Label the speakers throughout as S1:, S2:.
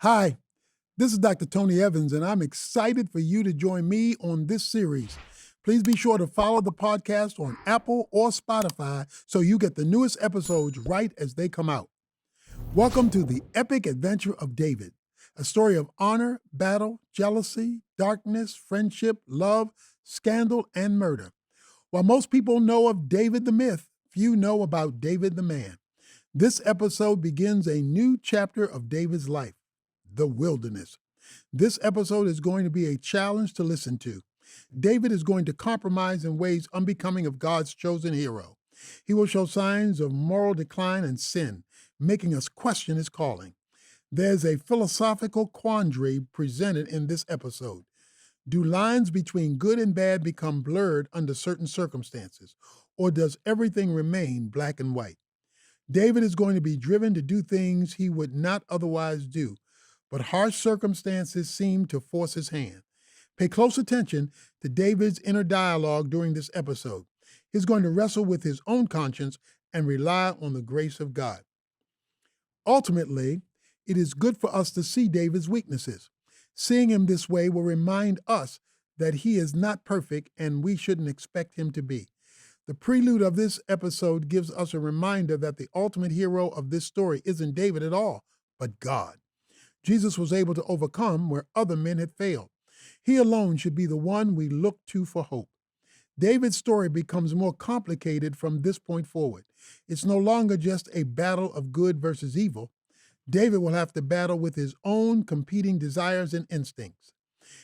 S1: Hi, this is Dr. Tony Evans, and I'm excited for you to join me on this series. Please be sure to follow the podcast on Apple or Spotify so you get the newest episodes right as they come out. Welcome to the epic adventure of David, a story of honor, battle, jealousy, darkness, friendship, love, scandal, and murder. While most people know of David the myth, few know about David the man. This episode begins a new chapter of David's life, the wilderness. This episode is going to be a challenge to listen to. David is going to compromise in ways unbecoming of God's chosen hero. He will show signs of moral decline and sin, making us question his calling. There's a philosophical quandary presented in this episode. Do lines between good and bad become blurred under certain circumstances, or does everything remain black and white? David is going to be driven to do things he would not otherwise do, but harsh circumstances seem to force his hand. Pay close attention to David's inner dialogue during this episode. He's going to wrestle with his own conscience and rely on the grace of God. Ultimately, it is good for us to see David's weaknesses. Seeing him this way will remind us that he is not perfect and we shouldn't expect him to be. The prelude of this episode gives us a reminder that the ultimate hero of this story isn't David at all, but God. Jesus was able to overcome where other men had failed. He alone should be the one we look to for hope. David's story becomes more complicated from this point forward. It's no longer just a battle of good versus evil. David will have to battle with his own competing desires and instincts.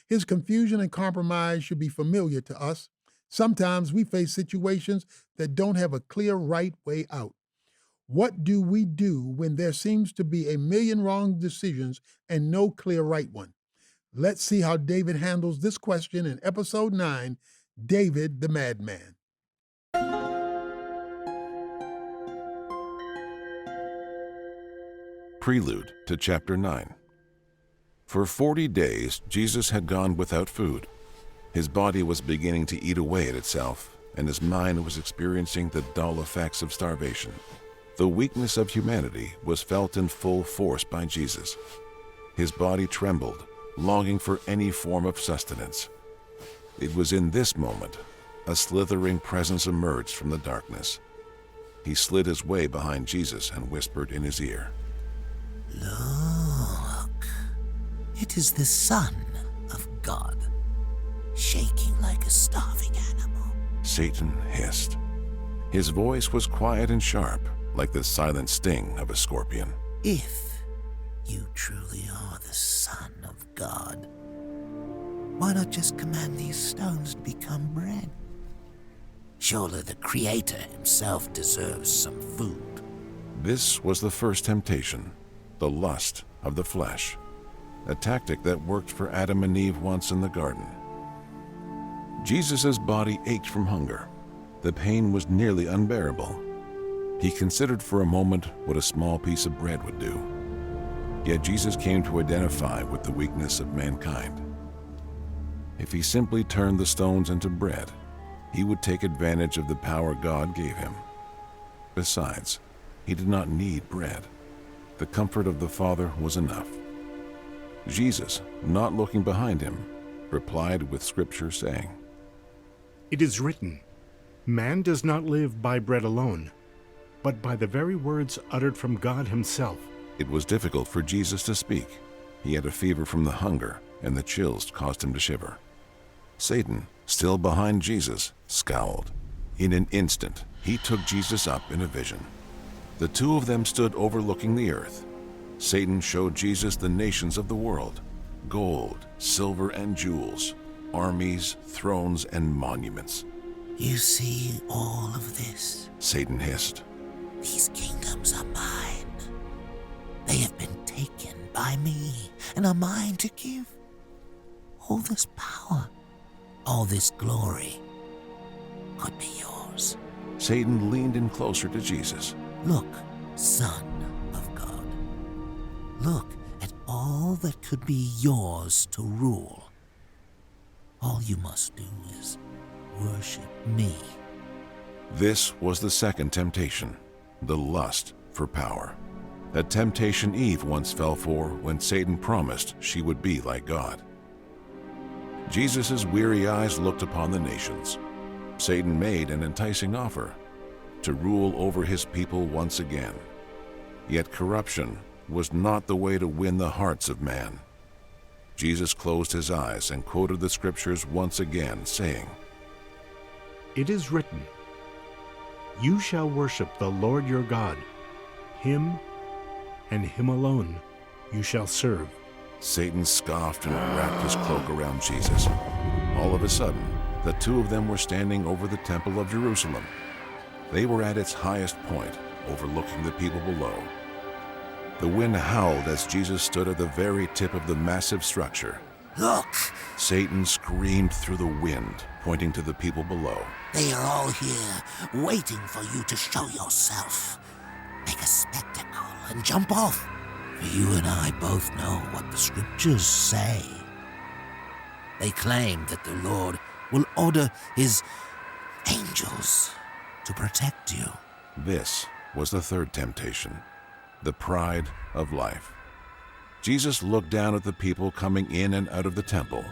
S1: His confusion and compromise should be familiar to us. Sometimes we face situations that don't have a clear right way out. What do we do when there seems to be a million wrong decisions and no clear right one? Let's see how David handles this question in episode 9, David the Madman.
S2: Prelude to Chapter 9. For 40 days, Jesus had gone without food. His body was beginning to eat away at itself, and his mind was experiencing the dull effects of starvation. The weakness of humanity was felt in full force by Jesus. His body trembled, longing for any form of sustenance. It was in this moment a slithering presence emerged from the darkness. He slid his way behind Jesus and whispered in his ear,
S3: "Look, it is the Son of God, shaking like a starving animal."
S2: Satan hissed. His voice was quiet and sharp, like the silent sting of a scorpion.
S3: "If you truly are the Son of God, why not just command these stones to become bread? Surely the Creator himself deserves some food."
S2: This was the first temptation, the lust of the flesh, a tactic that worked for Adam and Eve once in the garden. Jesus' body ached from hunger. The pain was nearly unbearable. He considered for a moment what a small piece of bread would do. Yet Jesus came to identify with the weakness of mankind. If he simply turned the stones into bread, he would take advantage of the power God gave him. Besides, he did not need bread. The comfort of the Father was enough. Jesus, not looking behind him, replied with Scripture saying,
S4: "It is written, man does not live by bread alone, but by the very words uttered from God himself."
S2: It was difficult for Jesus to speak. He had a fever from the hunger, and the chills caused him to shiver. Satan, still behind Jesus, scowled. In an instant, he took Jesus up in a vision. The two of them stood overlooking the earth. Satan showed Jesus the nations of the world: gold, silver, and jewels, armies, thrones, and monuments.
S3: "You see all of this?
S2: Satan hissed.
S3: These kingdoms are mine. They have been taken by me and are mine to give. All this power, all this glory could be yours."
S2: Satan leaned in closer to Jesus.
S3: "Look, Son of God. Look at all that could be yours to rule. All you must do is worship me."
S2: This was the second temptation, the lust for power. a temptation Eve once fell for when Satan promised she would be like God. Jesus' weary eyes looked upon the nations. Satan made an enticing offer to rule over his people once again. Yet corruption was not the way to win the hearts of man. Jesus closed his eyes and quoted the scriptures once again, saying,
S4: It is written, You shall worship the Lord your God. Him and him alone you shall serve.
S2: Satan scoffed and wrapped his cloak around Jesus. All of a sudden, the two of them were standing over the temple of Jerusalem. They were at its highest point, overlooking the people below. The wind howled as Jesus stood at the very tip of the massive structure.
S3: Look,
S2: Satan screamed through the wind, pointing to the people below.
S3: they are all here, waiting for you to show yourself. Make a spectacle and jump off. For you and I both know what the scriptures say. They claim that the Lord will order his angels to protect you.
S2: This was the third temptation, the pride of life. Jesus looked down at the people coming in and out of the temple.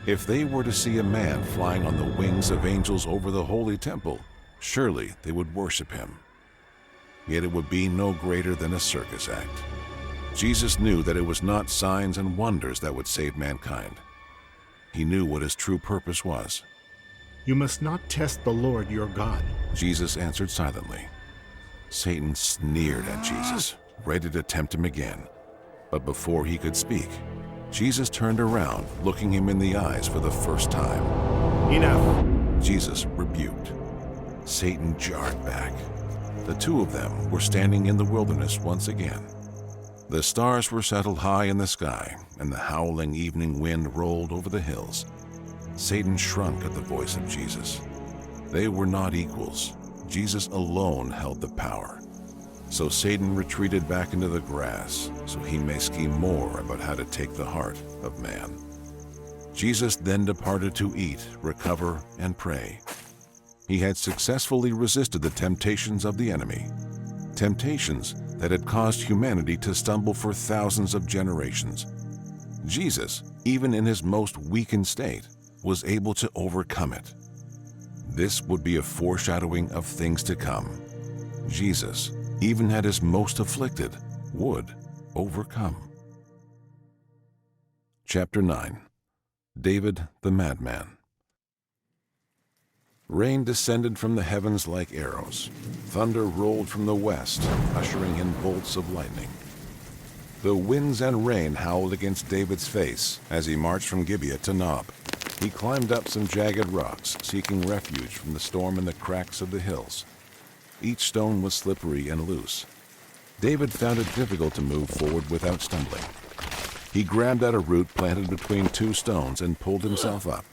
S2: If they were to see a man flying on the wings of angels over the holy temple, surely they would worship him. Yet it would be no greater than a circus act. Jesus knew that it was not signs and wonders that would save mankind. He knew what his true purpose was.
S4: You must not test the Lord your God.
S2: Jesus answered silently. Satan sneered at Jesus, ready to tempt him again. But before he could speak, Jesus turned around, looking him in the eyes for the first time.
S4: Enough!
S2: Jesus rebuked. Satan jarred back. The two of them were standing in the wilderness once again. The stars were settled high in the sky, and the howling evening wind rolled over the hills. Satan shrunk at the voice of Jesus. They were not equals. Jesus alone held the power. So Satan retreated back into the grass, so he may scheme more about how to take the heart of man. Jesus then departed to eat, recover, and pray. He had successfully resisted the temptations of the enemy, temptations that had caused humanity to stumble for thousands of generations. Jesus, even in his most weakened state, was able to overcome it. This would be a foreshadowing of things to come. Jesus, even at his most afflicted, would overcome. Chapter 9. David the Madman. Rain descended from the heavens like arrows. Thunder rolled from the west, ushering in bolts of lightning. The winds and rain howled against David's face as he marched from Gibeah to Nob. He climbed up some jagged rocks, seeking refuge from the storm in the cracks of the hills. Each stone was slippery and loose. David found it difficult to move forward without stumbling. He grabbed at a root planted between two stones and pulled himself up.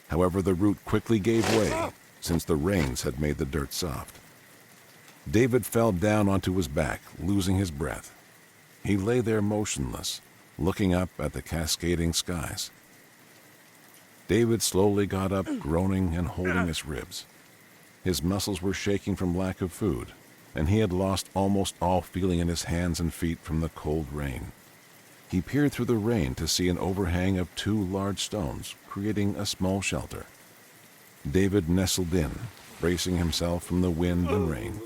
S2: However, the root quickly gave way, since the rains had made the dirt soft. David fell down onto his back, losing his breath. He lay there motionless, looking up at the cascading skies. David slowly got up, groaning and holding his ribs. His muscles were shaking from lack of food, and he had lost almost all feeling in his hands and feet from the cold rain. He peered through the rain to see an overhang of two large stones, creating a small shelter. David nestled in, bracing himself from the wind and rain.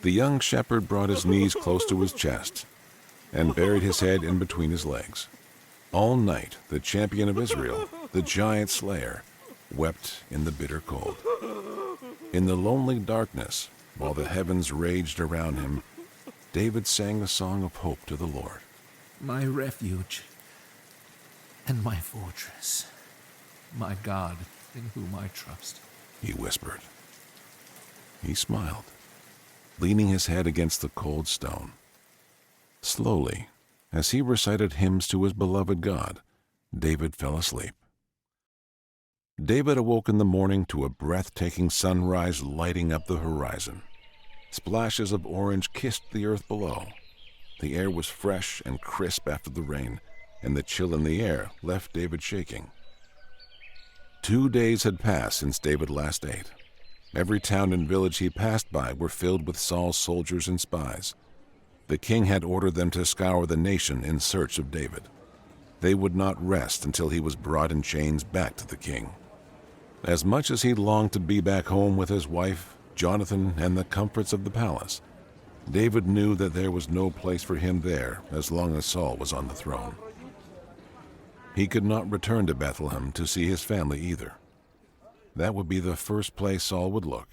S2: The young shepherd brought his knees close to his chest and buried his head in between his legs. All night, the champion of Israel, the giant slayer, wept in the bitter cold. In the lonely darkness, while the heavens raged around him, David sang a song of hope to the Lord.
S3: My refuge and my fortress, my God in whom I trust,
S2: He whispered. He smiled, leaning his head against the cold stone. Slowly, as he recited hymns to his beloved God, David fell asleep. David awoke in the morning to a breathtaking sunrise lighting up the horizon. Splashes of orange kissed the earth below. The air was fresh and crisp after the rain, and the chill in the air left David shaking. 2 days had passed since David last ate. Every town and village he passed by were filled with Saul's soldiers and spies. The king had ordered them to scour the nation in search of David. They would not rest until he was brought in chains back to the king. As much as he longed to be back home with his wife, Jonathan, and the comforts of the palace, David knew that there was no place for him there as long as Saul was on the throne. He could not return to Bethlehem to see his family either. That would be the first place Saul would look.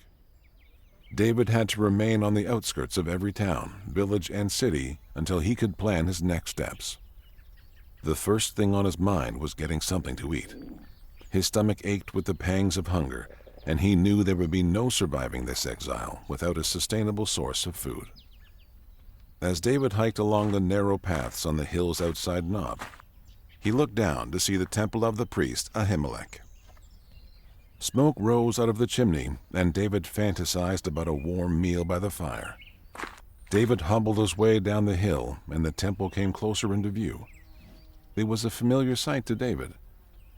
S2: David had to remain on the outskirts of every town, village, and city until he could plan his next steps. The first thing on his mind was getting something to eat. His stomach ached with the pangs of hunger, and he knew there would be no surviving this exile without a sustainable source of food. As David hiked along the narrow paths on the hills outside Nob, he looked down to see the temple of the priest Ahimelech. Smoke rose out of the chimney, and David fantasized about a warm meal by the fire. David hobbled his way down the hill, and the temple came closer into view. It was a familiar sight to David.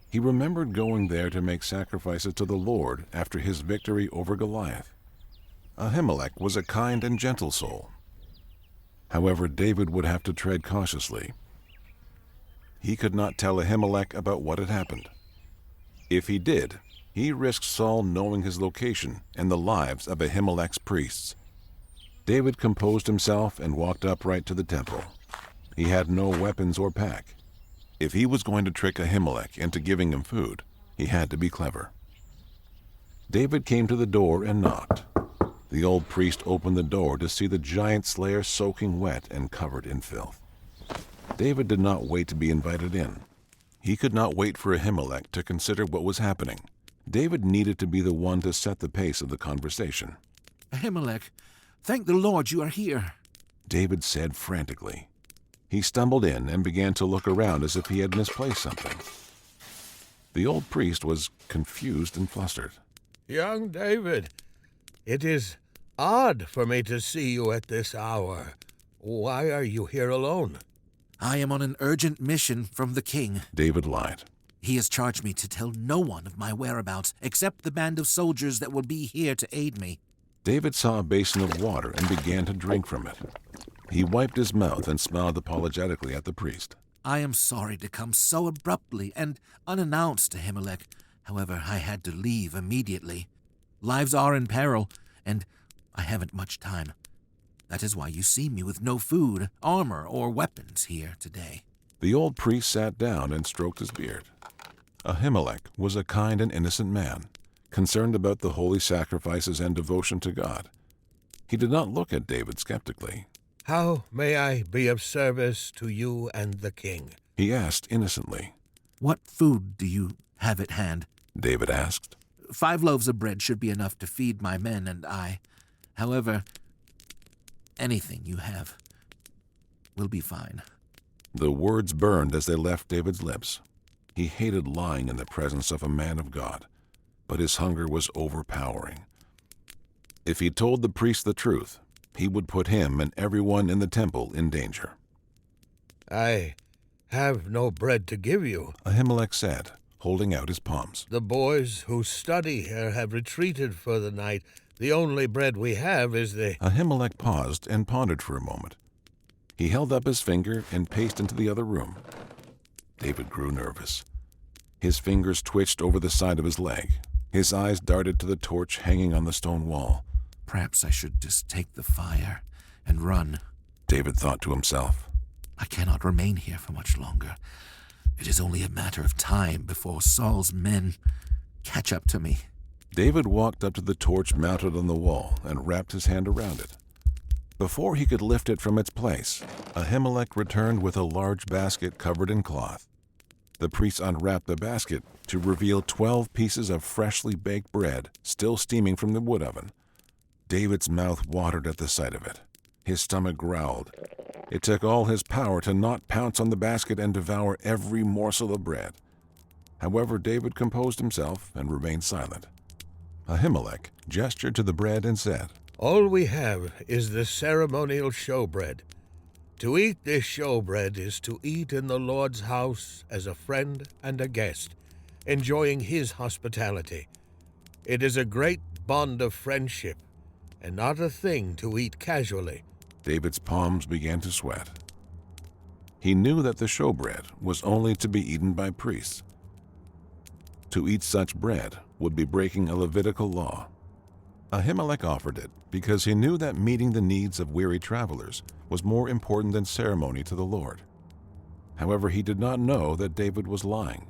S2: He remembered going there to make sacrifices to the Lord after his victory over Goliath. Ahimelech was a kind and gentle soul. However, David would have to tread cautiously. He could not tell Ahimelech about what had happened. If he did, he risked Saul knowing his location and the lives of Ahimelech's priests. David composed himself and walked upright to the temple. He had no weapons or pack. If he was going to trick Ahimelech into giving him food, he had to be clever. David came to the door and knocked. The old priest opened the door to see the giant slayer soaking wet and covered in filth. David did not wait to be invited in. He could not wait for Ahimelech to consider what was happening. David needed to be the one to set the pace of the conversation.
S3: Ahimelech, thank the Lord you are here,
S2: David said frantically. He stumbled in and began to look around as if he had misplaced something. The old priest was confused and flustered.
S5: Young David, it is odd for me to see you at this hour. Why are you here alone?
S3: I am on an urgent mission from the king.
S2: David lied.
S3: He has charged me to tell no one of my whereabouts except the band of soldiers that will be here to aid me.
S2: David saw a basin of water and began to drink from it. He wiped his mouth and smiled apologetically at the priest.
S3: I am sorry to come so abruptly and unannounced to Ahimelech. However, I had to leave immediately. Lives are in peril, and I haven't much time. That is why you see me with no food, armor, or weapons here today.
S2: The old priest sat down and stroked his beard. Ahimelech was a kind and innocent man, concerned about the holy sacrifices and devotion to God. He did not look at David skeptically.
S5: How may I be of service to you and the king?
S2: He asked innocently.
S3: What food do you have at hand?
S2: David asked.
S3: 5 loaves of bread should be enough to feed my men and I. However, anything you have will be fine.
S2: The words burned as they left David's lips. He hated lying in the presence of a man of God, but his hunger was overpowering. If he told the priest the truth, he would put him and everyone in the temple in danger.
S5: I have no bread to give you,
S2: Ahimelech said, holding out his palms.
S5: The boys who study here have retreated for the night. The only bread we have is the...
S2: Ahimelech paused and pondered for a moment. He held up his finger and paced into the other room. David grew nervous. His fingers twitched over the side of his leg. His eyes darted to the torch hanging on the stone wall.
S3: Perhaps I should just take the fire and run,
S2: David thought to himself.
S3: I cannot remain here for much longer. It is only a matter of time before Saul's men catch up to me.
S2: David walked up to the torch mounted on the wall and wrapped his hand around it. Before he could lift it from its place, Ahimelech returned with a large basket covered in cloth. The priest unwrapped the basket to reveal 12 pieces of freshly baked bread still steaming from the wood oven. David's mouth watered at the sight of it. His stomach growled. It took all his power to not pounce on the basket and devour every morsel of bread. However, David composed himself and remained silent. Ahimelech gestured to the bread and said,
S5: All we have is the ceremonial showbread. To eat this showbread is to eat in the Lord's house as a friend and a guest, enjoying his hospitality. It is a great bond of friendship, and not a thing to eat casually.
S2: David's palms began to sweat. He knew that the showbread was only to be eaten by priests. To eat such bread would be breaking a Levitical law. Ahimelech offered it because he knew that meeting the needs of weary travelers was more important than ceremony to the Lord. However, he did not know that David was lying.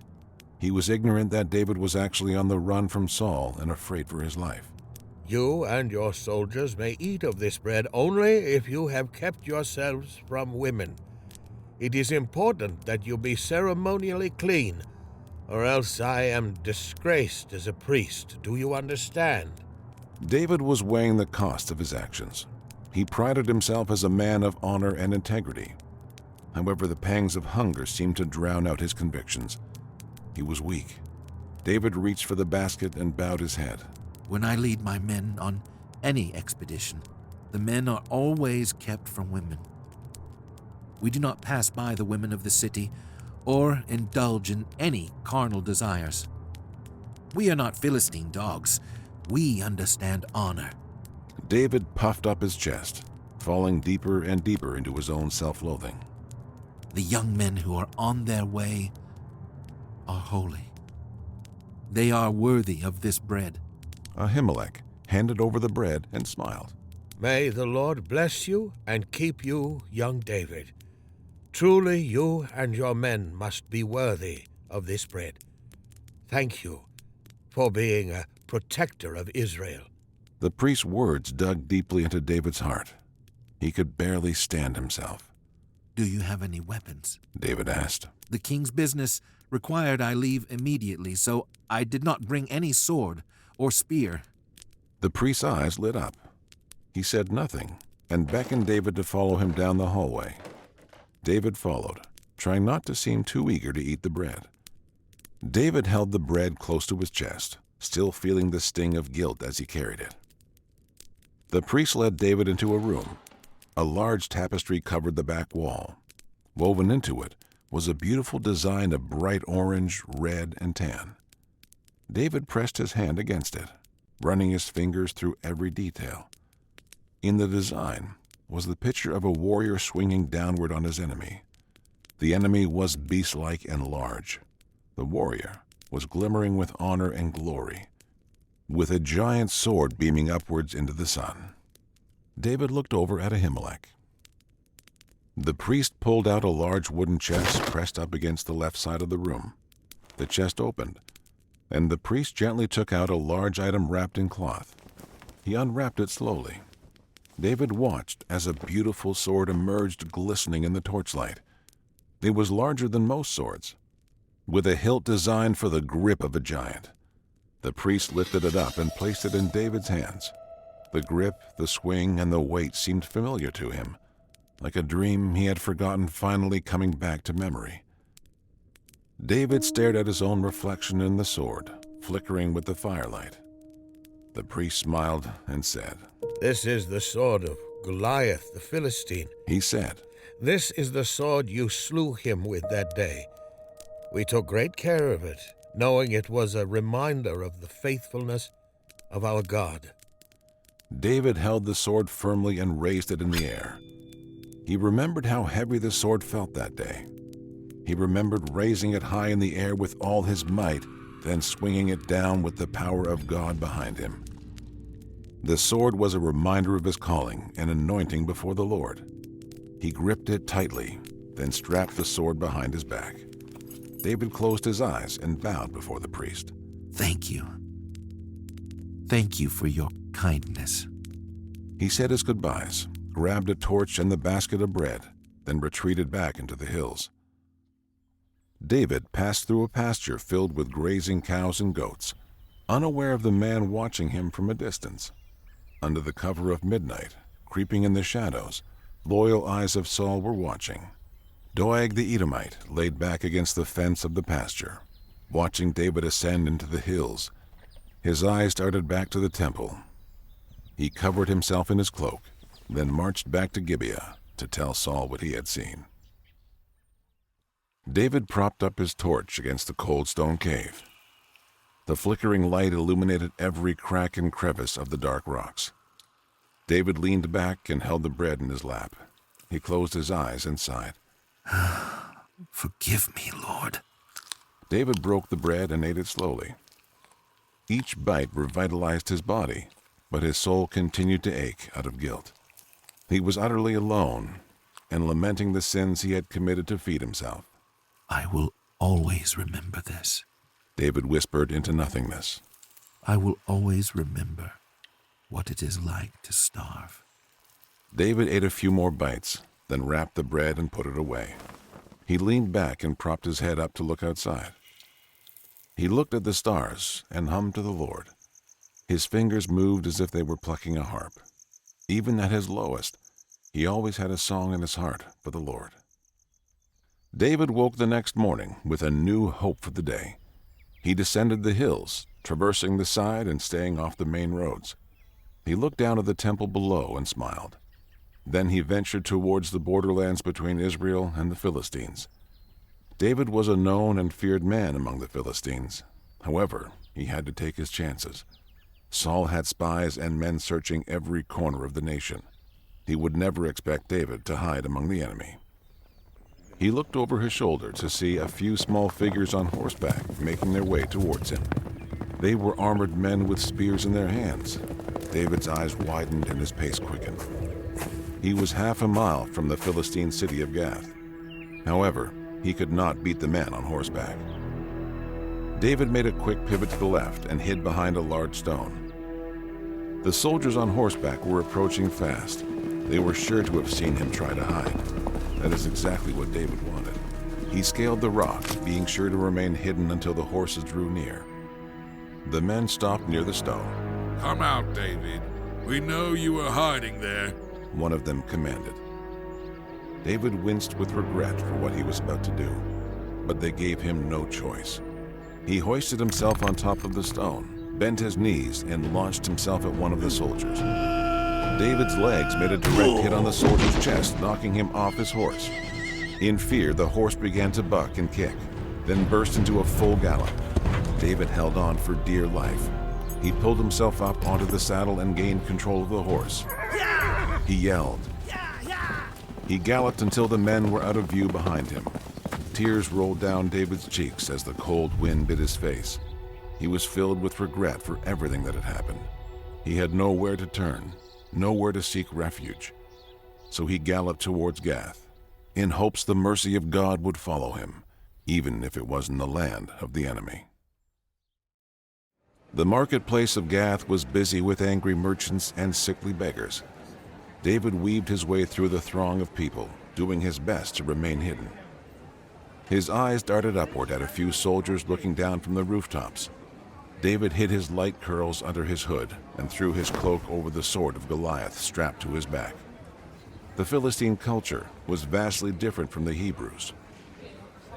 S2: He was ignorant that David was actually on the run from Saul and afraid for his life.
S5: You and your soldiers may eat of this bread only if you have kept yourselves from women. It is important that you be ceremonially clean, or else I am disgraced as a priest. Do you understand?
S2: David was weighing the cost of his actions. He prided himself as a man of honor and integrity. However, the pangs of hunger seemed to drown out his convictions. He was weak. David reached for the basket and bowed his head.
S3: When I lead my men on any expedition, the men are always kept from women. We do not pass by the women of the city or indulge in any carnal desires. We are not Philistine dogs. We understand honor.
S2: David puffed up his chest, falling deeper and deeper into his own self-loathing.
S3: The young men who are on their way are holy. They are worthy of this bread.
S2: Ahimelech handed over the bread and smiled.
S5: May the Lord bless you and keep you, young David. Truly you and your men must be worthy of this bread. Thank you for being a protector of Israel.
S2: The priest's words dug deeply into David's heart. He could barely stand himself.
S3: Do you have any weapons?
S2: David asked.
S3: The king's business required I leave immediately, so I did not bring any sword or spear.
S2: The priest's eyes lit up. He said nothing and beckoned David to follow him down the hallway. David followed, trying not to seem too eager to eat the bread. David held the bread close to his chest, still feeling the sting of guilt as he carried it. The priest led David into a room. A large tapestry covered the back wall. Woven into it was a beautiful design of bright orange, red, and tan. David pressed his hand against it, running his fingers through every detail. In the design was the picture of a warrior swinging downward on his enemy. The enemy was beast-like and large. The warrior was glimmering with honor and glory, with a giant sword beaming upwards into the sun. David looked over at Ahimelech. The priest pulled out a large wooden chest pressed up against the left side of the room. The chest opened, and the priest gently took out a large item wrapped in cloth. He unwrapped it slowly. David watched as a beautiful sword emerged glistening in the torchlight. It was larger than most swords, with a hilt designed for the grip of a giant. The priest lifted it up and placed it in David's hands. The grip, the swing, and the weight seemed familiar to him, like a dream he had forgotten finally coming back to memory. David stared at his own reflection in the sword, flickering with the firelight. The priest smiled and said,
S5: This is the sword of Goliath the Philistine.
S2: He said,
S5: This is the sword you slew him with that day. We took great care of it, knowing it was a reminder of the faithfulness of our God.
S2: David held the sword firmly and raised it in the air. He remembered how heavy the sword felt that day. He remembered raising it high in the air with all his might, then swinging it down with the power of God behind him. The sword was a reminder of his calling, an anointing before the Lord. He gripped it tightly, then strapped the sword behind his back. David closed his eyes and bowed before the priest.
S3: Thank you. Thank you for your kindness.
S2: He said his goodbyes, grabbed a torch and the basket of bread, then retreated back into the hills. David passed through a pasture filled with grazing cows and goats, unaware of the man watching him from a distance. Under the cover of midnight, creeping in the shadows, loyal eyes of Saul were watching. Doeg the Edomite laid back against the fence of the pasture, watching David ascend into the hills. His eyes darted back to the temple. He covered himself in his cloak, then marched back to Gibeah to tell Saul what he had seen. David propped up his torch against the cold stone cave. The flickering light illuminated every crack and crevice of the dark rocks. David leaned back and held the bread in his lap. He closed his eyes and sighed.
S3: Forgive me, Lord.
S2: David broke the bread and ate it slowly. Each bite revitalized his body, but his soul continued to ache out of guilt. He was utterly alone and lamenting the sins he had committed to feed himself.
S3: I will always remember this.
S2: David whispered into nothingness.
S3: I will always remember what it is like to starve.
S2: David ate a few more bites, then wrapped the bread and put it away. He leaned back and propped his head up to look outside. He looked at the stars and hummed to the Lord. His fingers moved as if they were plucking a harp. Even at his lowest, he always had a song in his heart for the Lord. David woke the next morning with a new hope for the day. He descended the hills, traversing the side and staying off the main roads. He looked down at the temple below and smiled. Then he ventured towards the borderlands between Israel and the Philistines. David was a known and feared man among the Philistines. However, he had to take his chances. Saul had spies and men searching every corner of the nation. He would never expect David to hide among the enemy. He looked over his shoulder to see a few small figures on horseback making their way towards him. They were armored men with spears in their hands. David's eyes widened and his pace quickened. He was half a mile from the Philistine city of Gath. However, he could not beat the men on horseback. David made a quick pivot to the left and hid behind a large stone. The soldiers on horseback were approaching fast. They were sure to have seen him try to hide. That is exactly what David wanted. He scaled the rock, being sure to remain hidden until the horses drew near. The men stopped near the stone.
S6: "Come out, David. We know you are hiding there,"
S2: one of them commanded. David winced with regret for what he was about to do, but they gave him no choice. He hoisted himself on top of the stone, bent his knees, and launched himself at one of the soldiers. David's legs made a direct hit on the soldier's chest, knocking him off his horse. In fear, the horse began to buck and kick, then burst into a full gallop. David held on for dear life. He pulled himself up onto the saddle and gained control of the horse. He yelled. He galloped until the men were out of view behind him. Tears rolled down David's cheeks as the cold wind bit his face. He was filled with regret for everything that had happened. He had nowhere to turn, nowhere to seek refuge. So he galloped towards Gath, in hopes the mercy of God would follow him, even if it was in the land of the enemy. The marketplace of Gath was busy with angry merchants and sickly beggars. David weaved his way through the throng of people, doing his best to remain hidden. His eyes darted upward at a few soldiers looking down from the rooftops. David hid his light curls under his hood and threw his cloak over the sword of Goliath strapped to his back. The Philistine culture was vastly different from the Hebrews.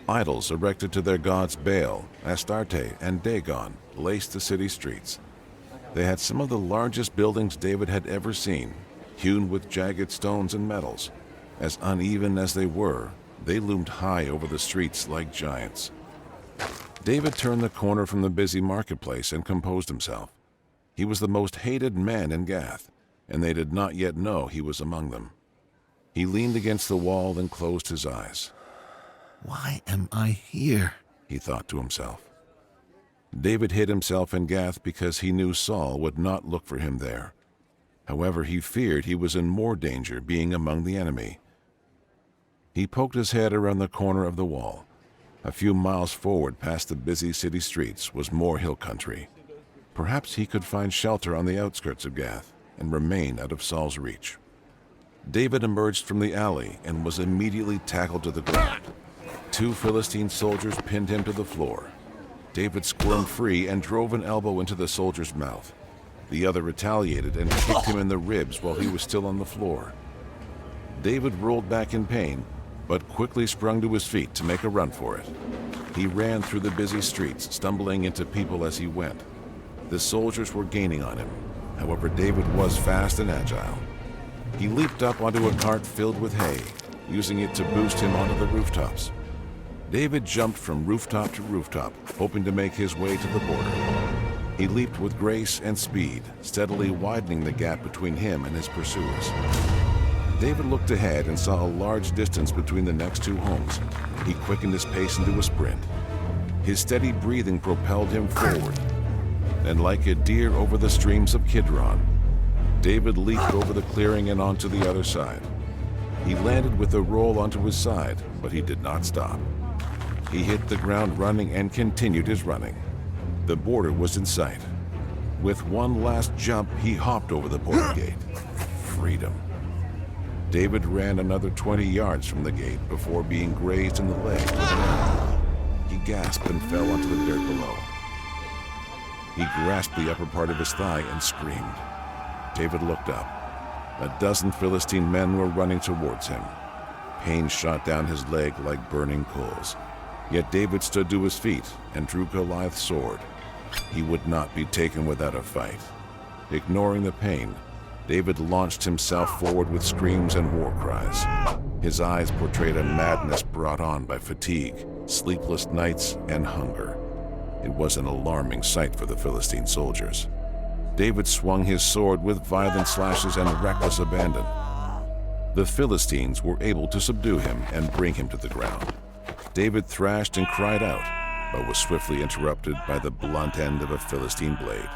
S2: Idols erected to their gods Baal, Astarte, and Dagon laced the city streets. They had some of the largest buildings David had ever seen, hewn with jagged stones and metals. As uneven as they were, they loomed high over the streets like giants. David turned the corner from the busy marketplace and composed himself. He was the most hated man in Gath, and they did not yet know he was among them. He leaned against the wall and closed his eyes.
S3: Why am I here?
S2: He thought to himself. David hid himself in Gath because he knew Saul would not look for him there. However, he feared he was in more danger being among the enemy. He poked his head around the corner of the wall. A few miles forward past the busy city streets was more hill country. Perhaps he could find shelter on the outskirts of Gath and remain out of Saul's reach. David emerged from the alley and was immediately tackled to the ground. 2 Philistine soldiers pinned him to the floor. David squirmed free and drove an elbow into the soldier's mouth. The other retaliated and kicked him in the ribs while he was still on the floor. David rolled back in pain, but quickly sprung to his feet to make a run for it. He ran through the busy streets, stumbling into people as he went. The soldiers were gaining on him. However, David was fast and agile. He leaped up onto a cart filled with hay, using it to boost him onto the rooftops. David jumped from rooftop to rooftop, hoping to make his way to the border. He leaped with grace and speed, steadily widening the gap between him and his pursuers. David looked ahead and saw a large distance between the next two homes. He quickened his pace into a sprint. His steady breathing propelled him forward. And like a deer over the streams of Kidron, David leaped over the clearing and onto the other side. He landed with a roll onto his side, but he did not stop. He hit the ground running and continued his running. The border was in sight. With one last jump, he hopped over the border gate. Freedom. David ran another 20 yards from the gate before being grazed in the leg with an arrow. He gasped and fell onto the dirt below. He grasped the upper part of his thigh and screamed. David looked up. A dozen Philistine men were running towards him. Pain shot down his leg like burning coals. Yet David stood to his feet and drew Goliath's sword. He would not be taken without a fight. Ignoring the pain, David launched himself forward with screams and war cries. His eyes portrayed a madness brought on by fatigue, sleepless nights, and hunger. It was an alarming sight for the Philistine soldiers. David swung his sword with violent slashes and reckless abandon. The Philistines were able to subdue him and bring him to the ground. David thrashed and cried out, but was swiftly interrupted by the blunt end of a Philistine blade.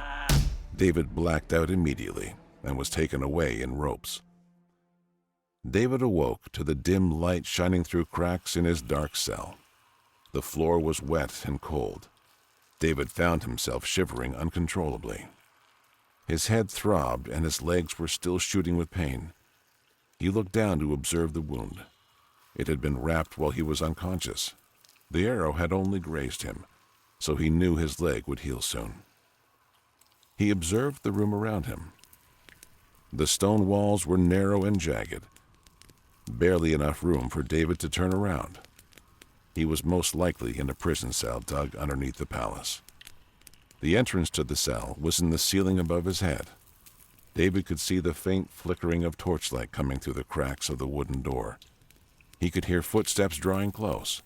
S2: David blacked out immediately and was taken away in ropes. David awoke to the dim light shining through cracks in his dark cell. The floor was wet and cold. David found himself shivering uncontrollably. His head throbbed and his legs were still shooting with pain. He looked down to observe the wound. It had been wrapped while he was unconscious. The arrow had only grazed him, so he knew his leg would heal soon. He observed the room around him. The stone walls were narrow and jagged, barely enough room for David to turn around. He was most likely in a prison cell dug underneath the palace. The entrance to the cell was in the ceiling above his head. David could see the faint flickering of torchlight coming through the cracks of the wooden door. He could hear footsteps drawing close.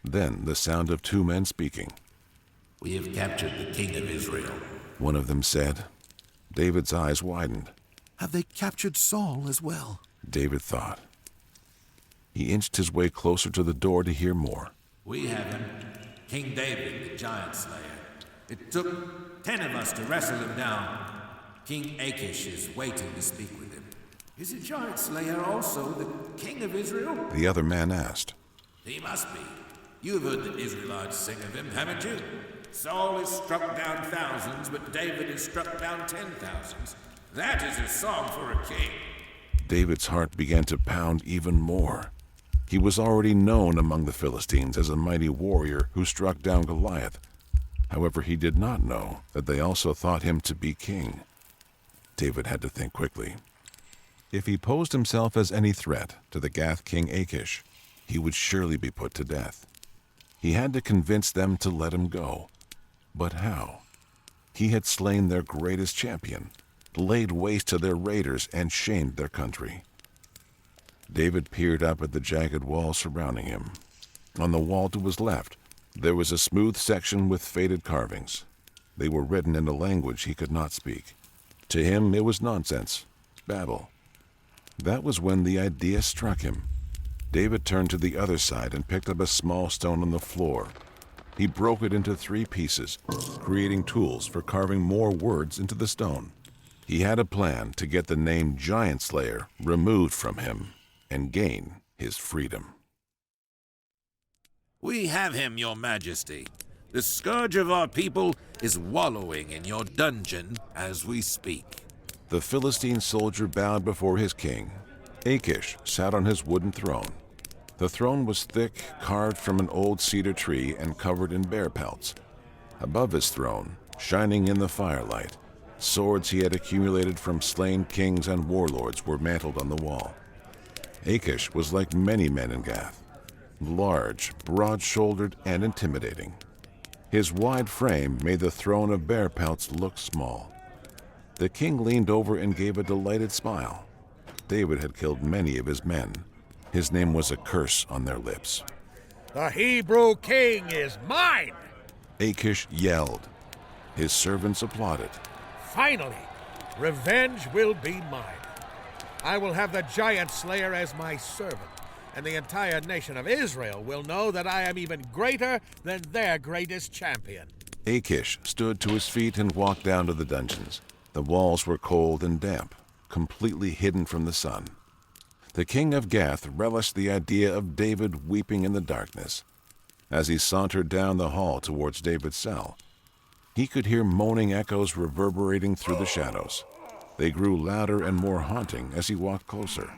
S2: Then the sound of two men speaking.
S3: "We have captured the king of Israel,"
S2: one of them said. David's eyes widened.
S7: Have they captured Saul as well?
S2: David thought. He inched his way closer to the door to hear more.
S8: "We have him, King David, the giant slayer. It took 10 of us to wrestle him down. King Achish is waiting to speak with him." "Is the giant slayer also the king of Israel?"
S2: The other man asked.
S8: "He must be. You've heard the Israelites sing of him, haven't you? Saul has struck down thousands, but David has struck down 10,000s. That is a song for a king."
S2: David's heart began to pound even more. He was already known among the Philistines as a mighty warrior who struck down Goliath. However, he did not know that they also thought him to be king. David had to think quickly. If he posed himself as any threat to the Gath king Achish, he would surely be put to death. He had to convince them to let him go. But how? He had slain their greatest champion, laid waste to their raiders, and shamed their country. David peered up at the jagged wall surrounding him. On the wall to his left, there was a smooth section with faded carvings. They were written in a language he could not speak. To him, it was nonsense, babble. That was when the idea struck him. David turned to the other side and picked up a small stone on the floor. He broke it into 3 pieces, creating tools for carving more words into the stone. He had a plan to get the name Giant Slayer removed from him and gain his freedom.
S8: "We have him, your majesty. The scourge of our people is wallowing in your dungeon as we speak."
S2: The Philistine soldier bowed before his king. Achish sat on his wooden throne. The throne was thick, carved from an old cedar tree and covered in bear pelts. Above his throne, shining in the firelight, swords he had accumulated from slain kings and warlords were mantled on the wall. Achish was like many men in Gath, large, broad-shouldered, and intimidating. His wide frame made the throne of bear pelts look small. The king leaned over and gave a delighted smile. David had killed many of his men. His name was a curse on their lips.
S5: "The Hebrew king is mine!"
S2: Achish yelled. His servants applauded.
S5: Finally, revenge will be mine. I will have the giant slayer as my servant, and the entire nation of Israel will know that I am even greater than their greatest champion.
S2: Achish stood to his feet and walked down to the dungeons. The walls were cold and damp, completely hidden from the sun. The king of Gath relished the idea of David weeping in the darkness. As he sauntered down the hall towards David's cell, he could hear moaning echoes reverberating through the shadows. They grew louder and more haunting as he walked closer.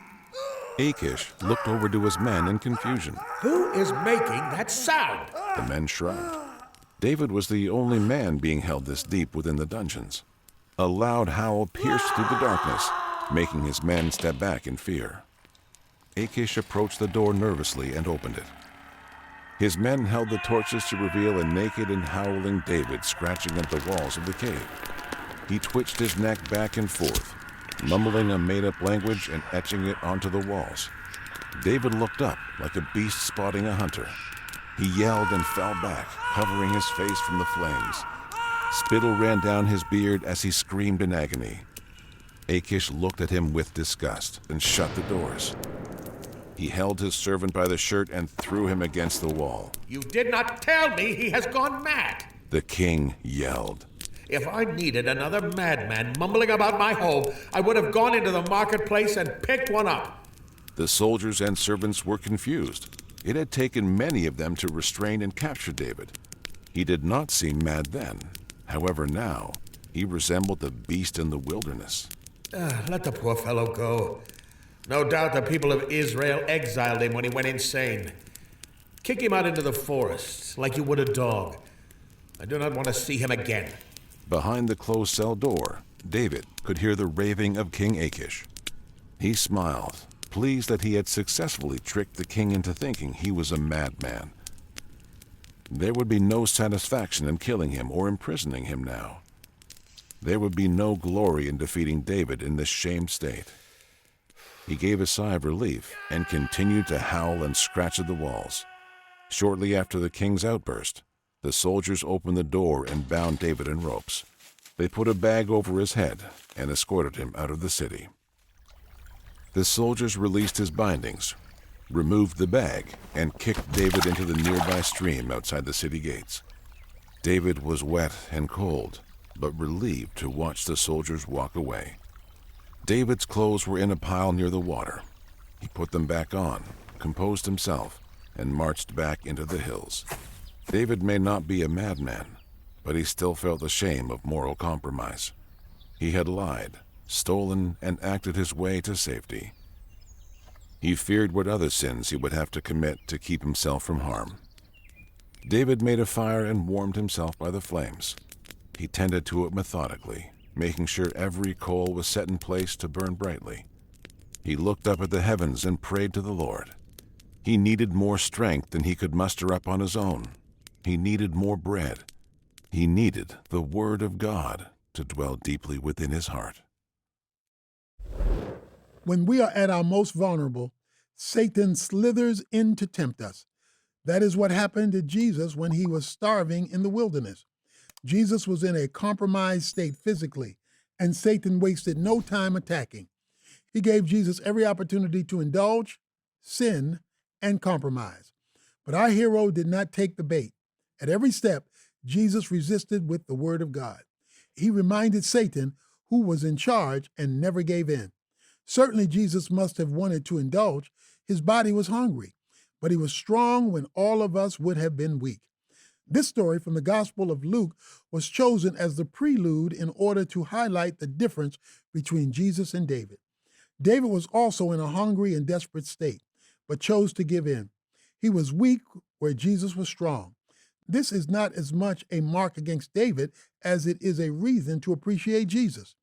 S2: Achish looked over to his men in confusion.
S5: Who is making that sound?
S2: The men shrugged. David was the only man being held this deep within the dungeons. A loud howl pierced through the darkness, making his men step back in fear. Achish approached the door nervously and opened it. His men held the torches to reveal a naked and howling David scratching at the walls of the cave. He twitched his neck back and forth, mumbling a made-up language and etching it onto the walls. David looked up like a beast spotting a hunter. He yelled and fell back, covering his face from the flames. Spittle ran down his beard as he screamed in agony. Achish looked at him with disgust and shut the doors. He held his servant by the shirt and threw him against the wall.
S5: You did not tell me he has gone mad.
S2: The king yelled.
S5: If I needed another madman mumbling about my home, I would have gone into the marketplace and picked one up.
S2: The soldiers and servants were confused. It had taken many of them to restrain and capture David. He did not seem mad then. However, now, he resembled the beast in the wilderness.
S5: Let the poor fellow go. No doubt the people of Israel exiled him when he went insane. Kick him out into the forest like you would a dog. I do not want to see him again.
S2: Behind the closed cell door, David could hear the raving of King Achish. He smiled, pleased that he had successfully tricked the king into thinking he was a madman. There would be no satisfaction in killing him or imprisoning him now. There would be no glory in defeating David in this shamed state. He gave a sigh of relief and continued to howl and scratch at the walls. Shortly after the king's outburst, the soldiers opened the door and bound David in ropes. They put a bag over his head and escorted him out of the city. The soldiers released his bindings, removed the bag, and kicked David into the nearby stream outside the city gates. David was wet and cold, but relieved to watch the soldiers walk away. David's clothes were in a pile near the water. He put them back on, composed himself, and marched back into the hills. David may not be a madman, but he still felt the shame of moral compromise. He had lied, stolen, and acted his way to safety. He feared what other sins he would have to commit to keep himself from harm. David made a fire and warmed himself by the flames. He tended to it methodically, making sure every coal was set in place to burn brightly. He looked up at the heavens and prayed to the Lord. He needed more strength than he could muster up on his own. He needed more bread. He needed the Word of God to dwell deeply within his heart.
S1: When we are at our most vulnerable, Satan slithers in to tempt us. That is what happened to Jesus when he was starving in the wilderness. Jesus was in a compromised state physically, and Satan wasted no time attacking. He gave Jesus every opportunity to indulge, sin, and compromise. But our hero did not take the bait. At every step, Jesus resisted with the Word of God. He reminded Satan who was in charge and never gave in. Certainly, Jesus must have wanted to indulge. His body was hungry, but he was strong when all of us would have been weak. This story from the Gospel of Luke was chosen as the prelude in order to highlight the difference between Jesus and David. David was also in a hungry and desperate state, but chose to give in. He was weak where Jesus was strong. This is not as much a mark against David as it is a reason to appreciate Jesus.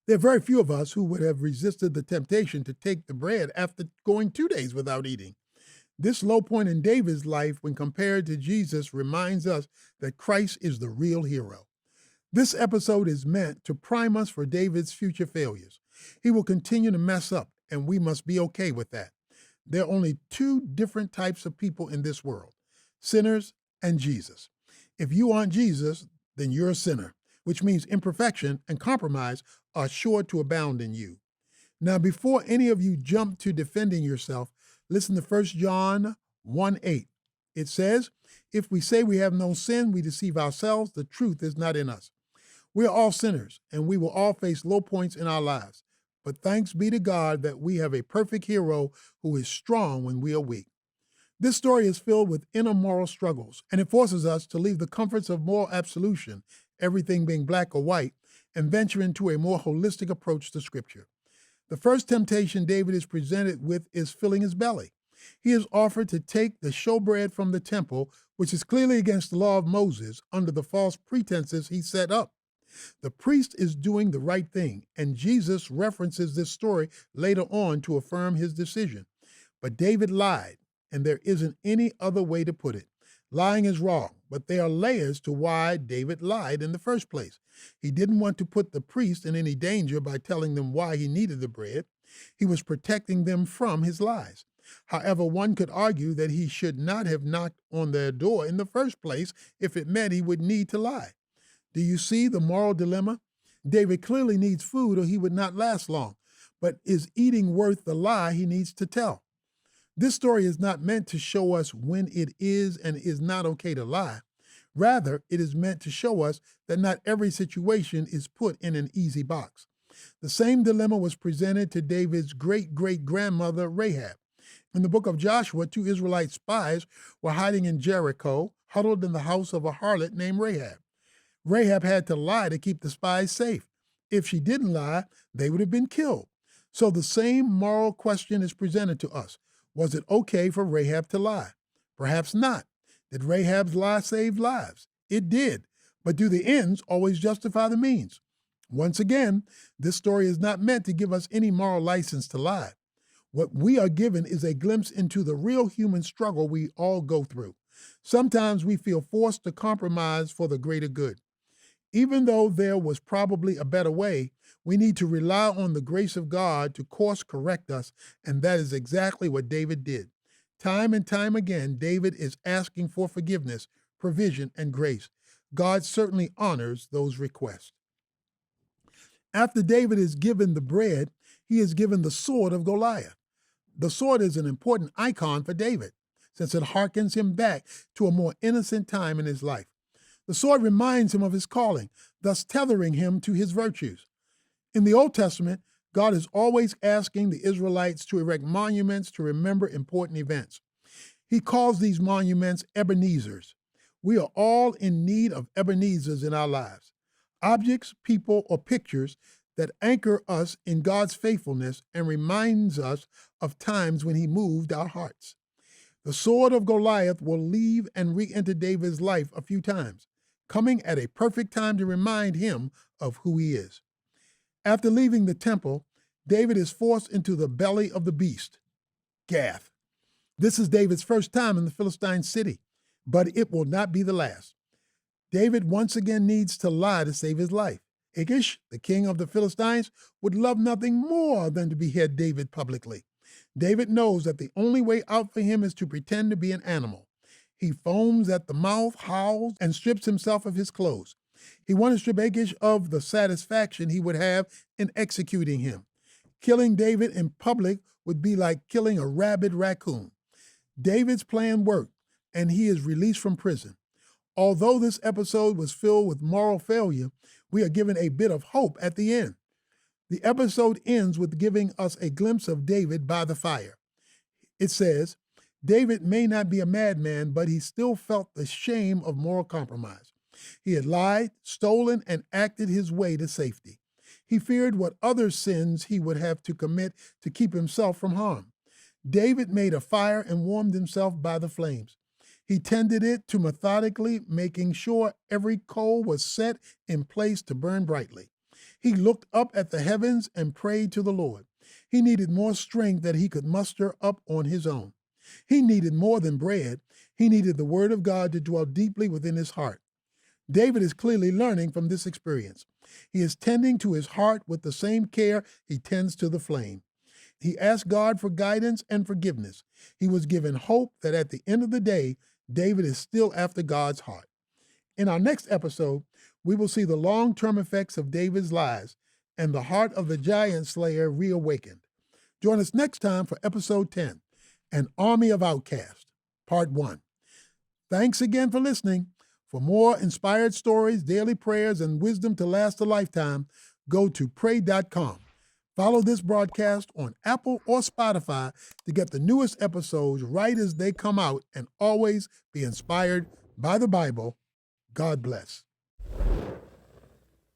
S1: There are very few of us who would have resisted the temptation to take the bread after going 2 days without eating. This low point in David's life when compared to Jesus reminds us that Christ is the real hero. This episode is meant to prime us for David's future failures. He will continue to mess up, and we must be okay with that. There are only two different types of people in this world, sinners and Jesus. If you aren't Jesus, then you're a sinner. which means imperfection and compromise, are sure to abound in you. Now, before any of you jump to defending yourself, listen to 1 John 1:8. It says, "If we say we have no sin, we deceive ourselves. The truth is not in us." We are all sinners, and we will all face low points in our lives. But thanks be to God that we have a perfect hero who is strong when we are weak. This story is filled with inner moral struggles, and it forces us to leave the comforts of moral absolution, everything being black or white, and venture into a more holistic approach to Scripture. The first temptation David is presented with is filling his belly. He is offered to take the showbread from the temple, which is clearly against the law of Moses, under the false pretenses he set up. The priest is doing the right thing, and Jesus references this story later on to affirm his decision. But David lied, and there isn't any other way to put it. Lying is wrong, but there are layers to why David lied in the first place. He didn't want to put the priest in any danger by telling them why he needed the bread. He was protecting them from his lies. However, one could argue that he should not have knocked on their door in the first place if it meant he would need to lie. Do you see the moral dilemma? David clearly needs food or he would not last long, but is eating worth the lie he needs to tell? This story is not meant to show us when it is and is not okay to lie. Rather, it is meant to show us that not every situation is put in an easy box. The same dilemma was presented to David's great-great-grandmother Rahab. In the book of Joshua, 2 Israelite spies were hiding in Jericho, huddled in the house of a harlot named Rahab. Rahab had to lie to keep the spies safe. If she didn't lie, they would have been killed. So the same moral question is presented to us. Was it okay for Rahab to lie? Perhaps not. Did Rahab's lie save lives? It did. But do the ends always justify the means? Once again, this story is not meant to give us any moral license to lie. What we are given is a glimpse into the real human struggle we all go through. Sometimes we feel forced to compromise for the greater good. Even though there was probably a better way, we need to rely on the grace of God to course correct us, and that is exactly what David did. Time and time again, David is asking for forgiveness, provision, and grace. God certainly honors those requests. After David is given the bread, he is given the sword of Goliath. The sword is an important icon for David, since it harkens him back to a more innocent time in his life. The sword reminds him of his calling, thus tethering him to his virtues. In the Old Testament, God is always asking the Israelites to erect monuments to remember important events. He calls these monuments Ebenezers. We are all in need of Ebenezers in our lives. Objects, people, or pictures that anchor us in God's faithfulness and reminds us of times when he moved our hearts. The sword of Goliath will leave and re-enter David's life a few times, coming at a perfect time to remind him of who he is. After leaving the temple, David is forced into the belly of the beast, Gath. This is David's first time in the Philistine city, but it will not be the last. David once again needs to lie to save his life. Achish, the king of the Philistines, would love nothing more than to behead David publicly. David knows that the only way out for him is to pretend to be an animal. He foams at the mouth, howls, and strips himself of his clothes. He wanted to strip Achish of the satisfaction he would have in executing him. Killing David in public would be like killing a rabid raccoon. David's plan worked, and he is released from prison. Although this episode was filled with moral failure, we are given a bit of hope at the end. The episode ends with giving us a glimpse of David by the fire. It says, David may not be a madman, but he still felt the shame of moral compromise. He had lied, stolen, and acted his way to safety. He feared what other sins he would have to commit to keep himself from harm. David made a fire and warmed himself by the flames. He tended it to methodically, making sure every coal was set in place to burn brightly. He looked up at the heavens and prayed to the Lord. He needed more strength than he could muster up on his own. He needed more than bread. He needed the word of God to dwell deeply within his heart. David is clearly learning from this experience. He is tending to his heart with the same care he tends to the flame. He asked God for guidance and forgiveness. He was given hope that at the end of the day, David is still after God's heart. In our next episode, we will see the long-term effects of David's lies and the heart of the giant slayer reawakened. Join us next time for episode 10, An Army of Outcasts, part 1. Thanks again for listening. For more inspired stories, daily prayers, and wisdom to last a lifetime, go to pray.com. Follow this broadcast on Apple or Spotify to get the newest episodes right as they come out, and always be inspired by the Bible. God bless.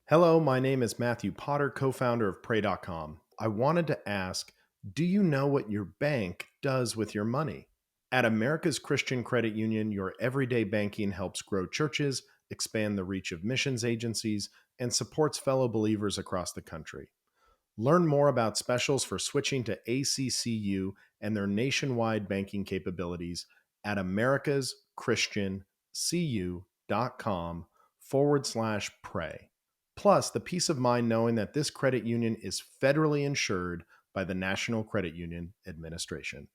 S9: Hello, my name is Matthew Potter, co-founder of pray.com. I wanted to ask, do you know what your bank does with your money? At America's Christian Credit Union, your everyday banking helps grow churches, expand the reach of missions agencies, and supports fellow believers across the country. Learn more about specials for switching to ACCU and their nationwide banking capabilities at americaschristiancu.com/pray. Plus, the peace of mind knowing that this credit union is federally insured by the National Credit Union Administration.